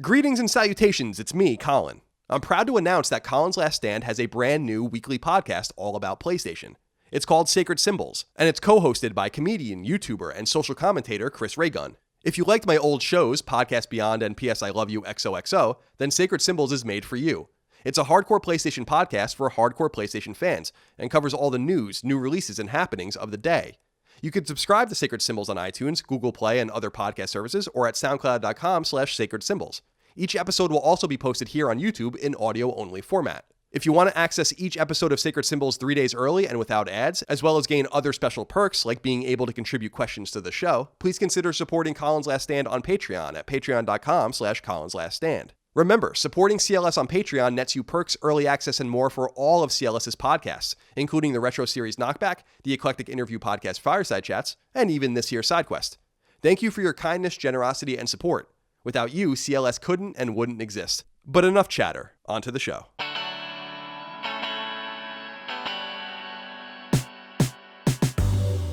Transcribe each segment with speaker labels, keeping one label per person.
Speaker 1: Greetings and salutations, it's me, Colin. I'm proud to announce that Colin's Last Stand has a brand new weekly podcast all about PlayStation. It's called Sacred Symbols, and it's co-hosted by comedian, YouTuber, and social commentator Chris Raygun. If you liked my old shows, Podcast Beyond and PS I Love You XOXO, then Sacred Symbols is made for you. It's a hardcore PlayStation podcast for hardcore PlayStation fans, and covers all the news, new releases, and happenings of the day. You can subscribe to Sacred Symbols on iTunes, Google Play, and other podcast services, or at soundcloud.com/sacred symbols. Each episode will also be posted here on YouTube in audio-only format. If you want to access each episode of Sacred Symbols 3 days early and without ads, as well as gain other special perks like being able to contribute questions to the show, please consider supporting Colin's Last Stand on Patreon at patreon.com/colinslaststand. Remember, supporting CLS on Patreon nets you perks, early access, and more for all of CLS's podcasts, including the Retro Series Knockback, the Eclectic Interview Podcast Fireside Chats, and even this year's SideQuest. Thank you for your kindness, generosity, and support. Without you, CLS couldn't and wouldn't exist. But enough chatter, on to the show.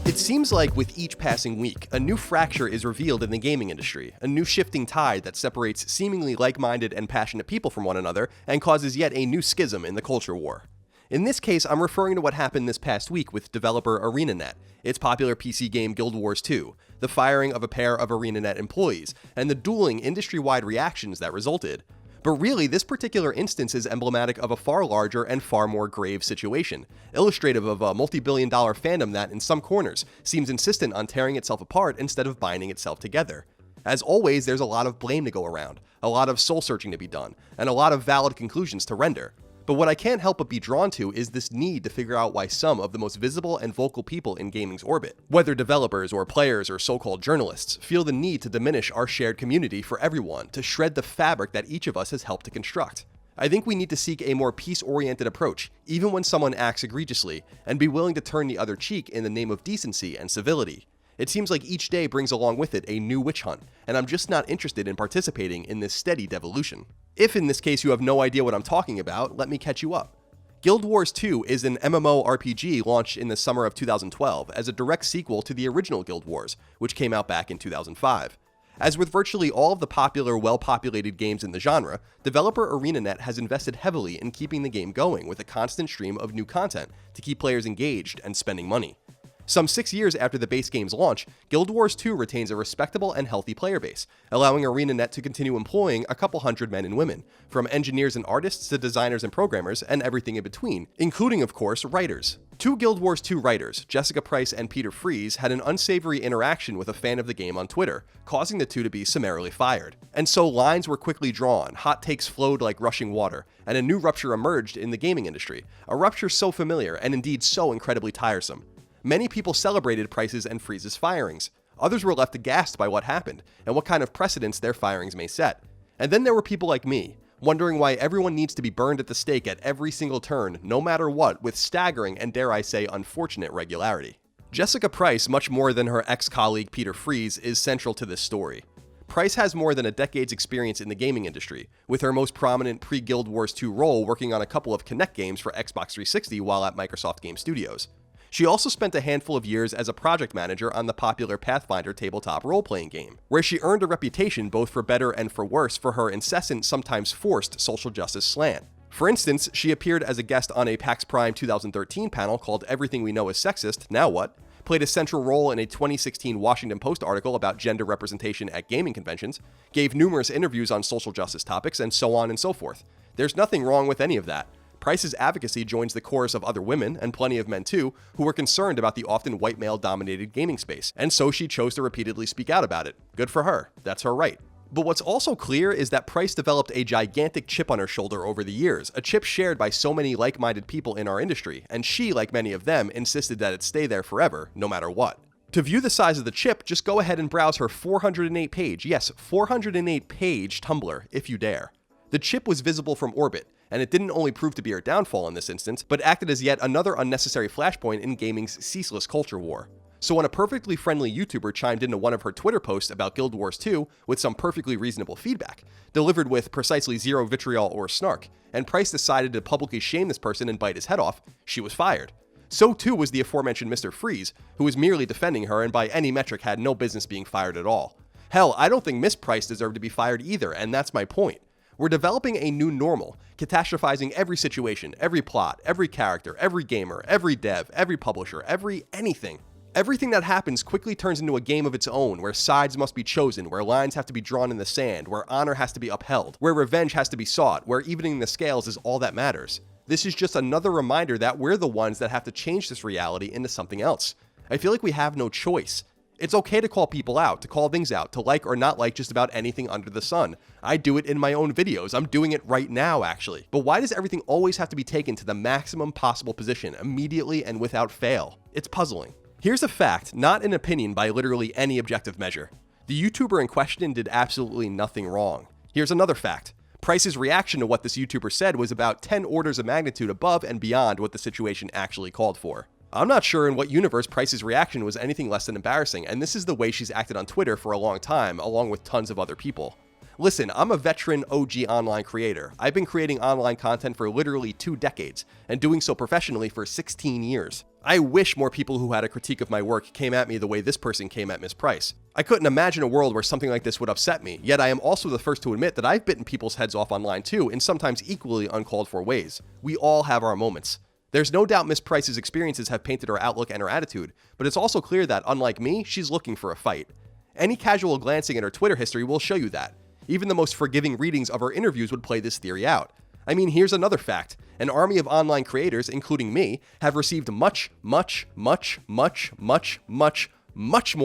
Speaker 1: It seems like with each passing week, a new fracture is revealed in the gaming industry, a new shifting tide that separates seemingly like-minded and passionate people from one another and causes yet a new schism in the culture war. In this case, I'm referring to what happened this past week with developer ArenaNet, its popular PC game Guild Wars 2, the firing of a pair of ArenaNet employees, and the dueling industry-wide reactions that resulted. But really, this particular instance is emblematic of a far larger and far more grave situation, illustrative of a multi-billion-dollar fandom that, in some corners, seems insistent on tearing itself apart instead of binding itself together. As always, there's a lot of blame to go around, a lot of soul-searching to be done, and a lot of valid conclusions to render. But what I can't help but be drawn to is this need to figure out why some of the most visible and vocal people in gaming's orbit, whether developers or players or so-called journalists, feel the need to diminish our shared community for everyone, to shred the fabric that each of us has helped to construct. I think we need to seek a more peace-oriented approach, even when someone acts egregiously, and be willing to turn the other cheek in the name of decency and civility. It seems like each day brings along with it a new witch hunt, and I'm just not interested in participating in this steady devolution. If in this case you have no idea what I'm talking about, let me catch you up. Guild Wars 2 is an MMORPG launched in the summer of 2012 as a direct sequel to the original Guild Wars, which came out back in 2005. As with virtually all of the popular, well-populated games in the genre, developer ArenaNet has invested heavily in keeping the game going with a constant stream of new content to keep players engaged and spending money. Some 6 years after the base game's launch, Guild Wars 2 retains a respectable and healthy player base, allowing ArenaNet to continue employing a couple hundred men and women, from engineers and artists to designers and programmers and everything in between, including, of course, writers. Two Guild Wars 2 writers, Jessica Price and Peter Fries, had an unsavory interaction with a fan of the game on Twitter, causing the two to be summarily fired. And so lines were quickly drawn, hot takes flowed like rushing water, and a new rupture emerged in the gaming industry, a rupture so familiar and indeed so incredibly tiresome. Many people celebrated Price's and Fries' firings. Others were left aghast by what happened, and what kind of precedents their firings may set. And then there were people like me, wondering why everyone needs to be burned at the stake at every single turn, no matter what, with staggering and, dare I say, unfortunate regularity. Jessica Price, much more than her ex-colleague Peter Fries, is central to this story. Price has more than a decade's experience in the gaming industry, with her most prominent pre-Guild Wars 2 role working on a couple of Kinect games for Xbox 360 while at Microsoft Game Studios. She also spent a handful of years as a project manager on the popular Pathfinder tabletop role-playing game, where she earned a reputation both for better and for worse for her incessant, sometimes forced, social justice slant. For instance, she appeared as a guest on a PAX Prime 2013 panel called Everything We Know Is Sexist, Now What?, played a central role in a 2016 Washington Post article about gender representation at gaming conventions, gave numerous interviews on social justice topics, and so on and so forth. There's nothing wrong with any of that. Price's advocacy joins the chorus of other women, and plenty of men too, who were concerned about the often white male-dominated gaming space, and so she chose to repeatedly speak out about it. Good for her. That's her right. But what's also clear is that Price developed a gigantic chip on her shoulder over the years, a chip shared by so many like-minded people in our industry, and she, like many of them, insisted that it stay there forever, no matter what. To view the size of the chip, just go ahead and browse her 408-page, yes, 408-page Tumblr, if you dare. The chip was visible from orbit, and it didn't only prove to be her downfall in this instance, but acted as yet another unnecessary flashpoint in gaming's ceaseless culture war. So when a perfectly friendly YouTuber chimed into one of her Twitter posts about Guild Wars 2 with some perfectly reasonable feedback, delivered with precisely zero vitriol or snark, and Price decided to publicly shame this person and bite his head off, she was fired. So too was the aforementioned Mr. Fries, who was merely defending her and by any metric had no business being fired at all. Hell, I don't think Miss Price deserved to be fired either, and that's my point. We're developing a new normal, catastrophizing every situation, every plot, every character, every gamer, every dev, every publisher, every anything. Everything that happens quickly turns into a game of its own, where sides must be chosen, where lines have to be drawn in the sand, where honor has to be upheld, where revenge has to be sought, where evening the scales is all that matters. This is just another reminder that we're the ones that have to change this reality into something else. I feel like we have no choice. It's okay to call people out, to call things out, to like or not like just about anything under the sun. I do it in my own videos. I'm doing it right now, actually. But why does everything always have to be taken to the maximum possible position, immediately and without fail? It's puzzling. Here's a fact, not an opinion by literally any objective measure. The YouTuber in question did absolutely nothing wrong. Here's another fact. Price's reaction to what this YouTuber said was about 10 orders of magnitude above and beyond what the situation actually called for. I'm not sure in what universe Price's reaction was anything less than embarrassing, and this is the way she's acted on Twitter for a long time, along with tons of other people. Listen, I'm a veteran OG online creator. I've been creating online content for literally 2 decades, and doing so professionally for 16 years. I wish more people who had a critique of my work came at me the way this person came at Miss Price. I couldn't imagine a world where something like this would upset me, yet I am also the first to admit that I've bitten people's heads off online too, in sometimes equally uncalled for ways. We all have our moments. There's no doubt Miss Price's experiences have painted her outlook and her attitude, but it's also clear that, unlike me, she's looking for a fight. Any casual glancing at her Twitter history will show you that. Even the most forgiving readings of her interviews would play this theory out. I mean, here's another fact. An army of online creators, including me, have received much more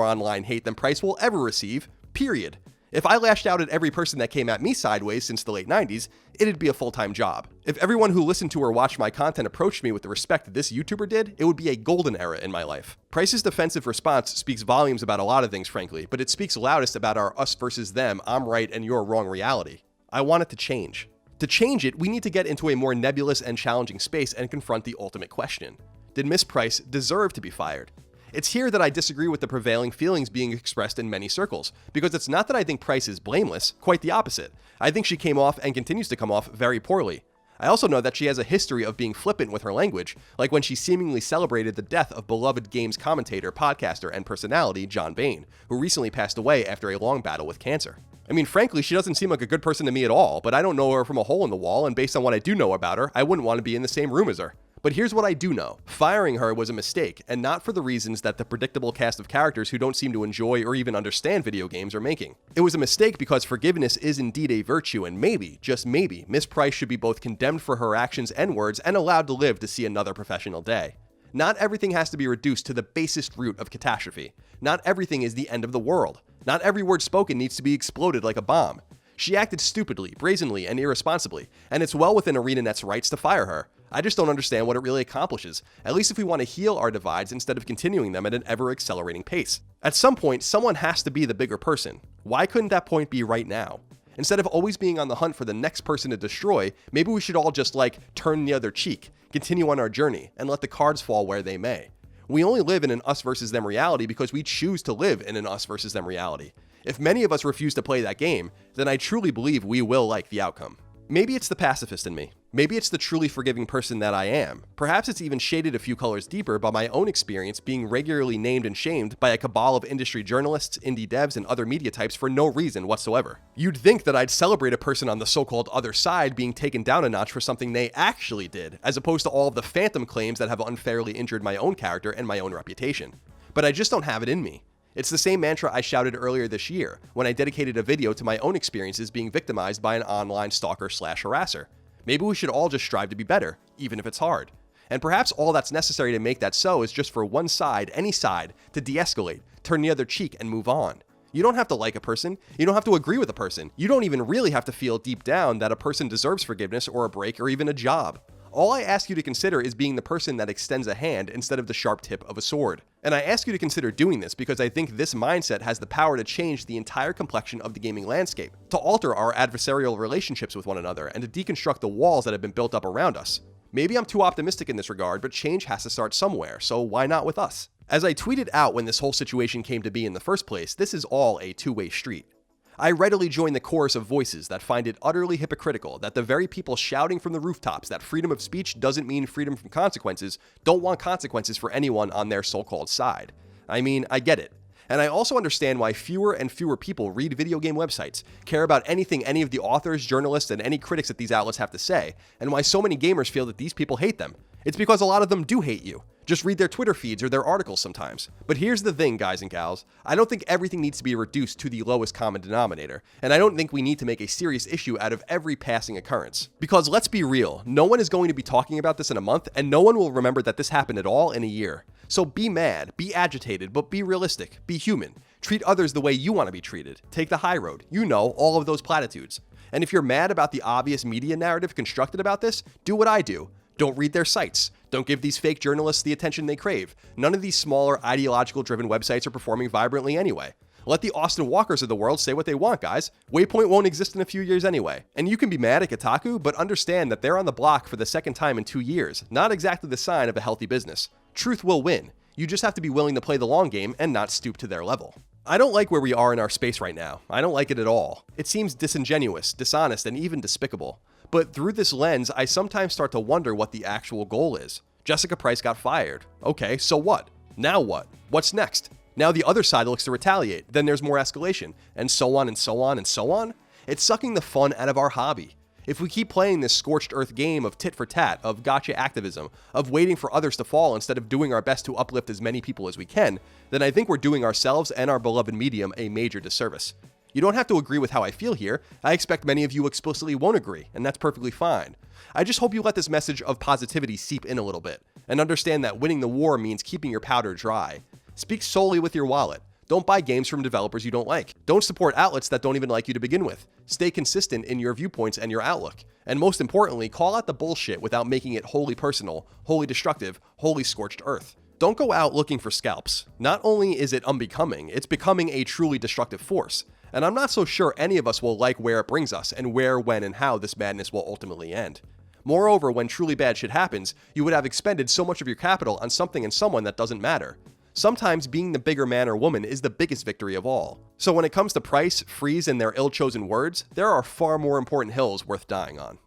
Speaker 1: online hate than Price will ever receive, period. If I lashed out at every person that came at me sideways since the late 90s, it'd be a full-time job. If everyone who listened to or watched my content approached me with the respect that this YouTuber did, it would be a golden era in my life. Price's defensive response speaks volumes about a lot of things, frankly, but it speaks loudest about our us versus them, I'm right and you're wrong reality. I want it to change. To change it, we need to get into a more nebulous and challenging space and confront the ultimate question. Did Miss Price deserve to be fired? It's here that I disagree with the prevailing feelings being expressed in many circles, because it's not that I think Price is blameless, quite the opposite. I think she came off and continues to come off very poorly. I also know that she has a history of being flippant with her language, like when she seemingly celebrated the death of beloved games commentator, podcaster, and personality John Bain, who recently passed away after a long battle with cancer. I mean, frankly, she doesn't seem like a good person to me at all, but I don't know her from a hole in the wall, and based on what I do know about her, I wouldn't want to be in the same room as her. But here's what I do know. Firing her was a mistake, and not for the reasons that the predictable cast of characters who don't seem to enjoy or even understand video games are making. It was a mistake because forgiveness is indeed a virtue, and maybe, just maybe, Miss Price should be both condemned for her actions and words and allowed to live to see another professional day. Not everything has to be reduced to the basest root of catastrophe. Not everything is the end of the world. Not every word spoken needs to be exploded like a bomb. She acted stupidly, brazenly, and irresponsibly, and it's well within ArenaNet's rights to fire her. I just don't understand what it really accomplishes, at least if we want to heal our divides instead of continuing them at an ever-accelerating pace. At some point, someone has to be the bigger person. Why couldn't that point be right now? Instead of always being on the hunt for the next person to destroy, maybe we should all just turn the other cheek, continue on our journey, and let the cards fall where they may. We only live in an us versus them reality because we choose to live in an us versus them reality. If many of us refuse to play that game, then I truly believe we will like the outcome. Maybe it's the pacifist in me. Maybe it's the truly forgiving person that I am. Perhaps it's even shaded a few colors deeper by my own experience being regularly named and shamed by a cabal of industry journalists, indie devs, and other media types for no reason whatsoever. You'd think that I'd celebrate a person on the so-called other side being taken down a notch for something they actually did, as opposed to all of the phantom claims that have unfairly injured my own character and my own reputation. But I just don't have it in me. It's the same mantra I shouted earlier this year, when I dedicated a video to my own experiences being victimized by an online stalker/harasser. Maybe we should all just strive to be better, even if it's hard. And perhaps all that's necessary to make that so is just for one side, any side, to de-escalate, turn the other cheek, and move on. You don't have to like a person. You don't have to agree with a person. You don't even really have to feel deep down that a person deserves forgiveness or a break or even a job. All I ask you to consider is being the person that extends a hand instead of the sharp tip of a sword. And I ask you to consider doing this because I think this mindset has the power to change the entire complexion of the gaming landscape, to alter our adversarial relationships with one another, and to deconstruct the walls that have been built up around us. Maybe I'm too optimistic in this regard, but change has to start somewhere, so why not with us? As I tweeted out when this whole situation came to be in the first place, this is all a two-way street. I readily join the chorus of voices that find it utterly hypocritical that the very people shouting from the rooftops that freedom of speech doesn't mean freedom from consequences don't want consequences for anyone on their so-called side. I mean, I get it. And I also understand why fewer and fewer people read video game websites, care about anything any of the authors, journalists, and any critics at these outlets have to say, and why so many gamers feel that these people hate them. It's because a lot of them do hate you. Just read their Twitter feeds or their articles sometimes. But here's the thing, guys and gals. I don't think everything needs to be reduced to the lowest common denominator, and I don't think we need to make a serious issue out of every passing occurrence. Because let's be real, no one is going to be talking about this in a month, and no one will remember that this happened at all in a year. So be mad, be agitated, but be realistic, be human. Treat others the way you want to be treated. Take the high road. You know, all of those platitudes. And if you're mad about the obvious media narrative constructed about this, do what I do. Don't read their sites. Don't give these fake journalists the attention they crave. None of these smaller, ideological-driven websites are performing vibrantly anyway. Let the Austin Walkers of the world say what they want, guys. Waypoint won't exist in a few years anyway. And you can be mad at Kotaku, but understand that they're on the block for the second time in 2 years. Not exactly the sign of a healthy business. Truth will win. You just have to be willing to play the long game and not stoop to their level. I don't like where we are in our space right now. I don't like it at all. It seems disingenuous, dishonest, and even despicable. But through this lens, I sometimes start to wonder what the actual goal is. Jessica Price got fired. Okay, so what? Now what? What's next? Now the other side looks to retaliate. Then there's more escalation, and so on and so on and so on. It's sucking the fun out of our hobby. If we keep playing this scorched earth game of tit for tat, of gotcha activism, of waiting for others to fall instead of doing our best to uplift as many people as we can, then I think we're doing ourselves and our beloved medium a major disservice. You don't have to agree with how I feel here. I expect many of you explicitly won't agree, and that's perfectly fine. I just hope you let this message of positivity seep in a little bit, and understand that winning the war means keeping your powder dry. Speak solely with your wallet. Don't buy games from developers you don't like. Don't support outlets that don't even like you to begin with. Stay consistent in your viewpoints and your outlook. And most importantly, call out the bullshit without making it wholly personal, wholly destructive, wholly scorched earth. Don't go out looking for scalps. Not only is it unbecoming, it's becoming a truly destructive force. And I'm not so sure any of us will like where it brings us and where, when, and how this madness will ultimately end. Moreover, when truly bad shit happens, you would have expended so much of your capital on something and someone that doesn't matter. Sometimes being the bigger man or woman is the biggest victory of all. So when it comes to Price, Freeze, and their ill-chosen words, there are far more important hills worth dying on.